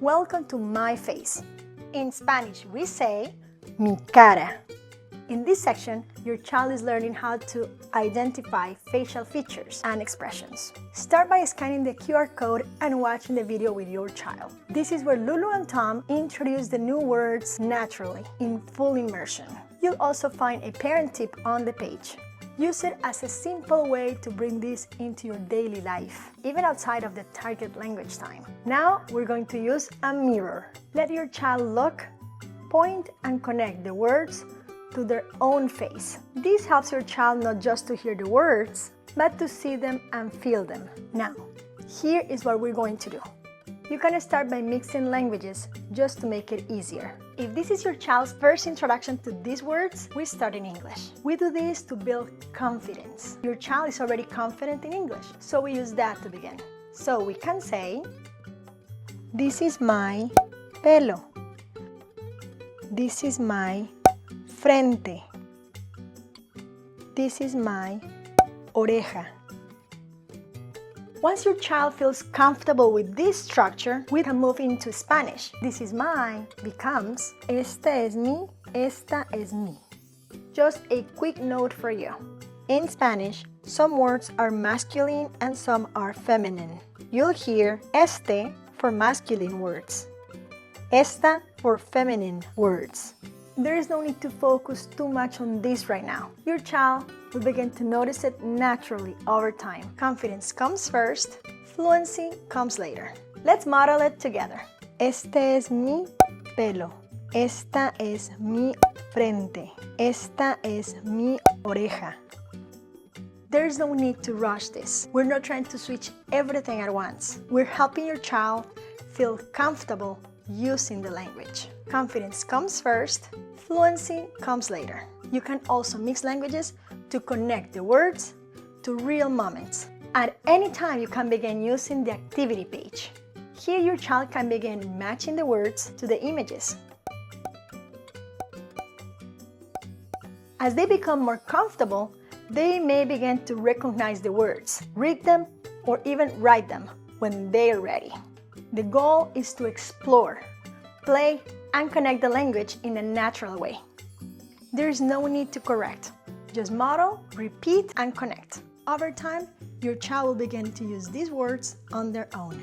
Welcome to my face. In Spanish, we say mi cara. In this section, your child is learning how to identify facial features and expressions. Start by scanning the QR code and watching the video with your child. This is where Lulu and Tom introduce the new words naturally, in full immersion. You'll also find a parent tip on the page. Use it as a simple way to bring this into your daily life, even outside of the target language time. Now we're going to use a mirror. Let your child look, point, and connect the words to their own face. This helps your child not just to hear the words, but to see them and feel them. Now, here is what we're going to do. You can start by mixing languages just to make it easier. If this is your child's first introduction to these words, we start in English. We do this to build confidence. Your child is already confident in English, so we use that to begin. So we can say, this is my pelo. This is my frente. This is my oreja. Once your child feels comfortable with this structure, we can move into Spanish. This is my becomes esta es mi, esta es mi. Just a quick note for you. In Spanish, some words are masculine and some are feminine. You'll hear este for masculine words, esta for feminine words. There is no need to focus too much on this right now. Your child will begin to notice it naturally over time. Confidence comes first, fluency comes later. Let's model it together. Este es mi pelo. Esta es mi frente. Esta es mi oreja. There is no need to rush this. We're not trying to switch everything at once. We're helping your child feel comfortable using the language. Confidence comes first, fluency comes later. You can also mix languages to connect the words to real moments. At any time, you can begin using the activity page. Here, your child can begin matching the words to the images. As they become more comfortable, they may begin to recognize the words, read them, or even write them when they are ready. The goal is to explore, play, and connect the language in a natural way. There is no need to correct. Just model, repeat, and connect. Over time, your child will begin to use these words on their own.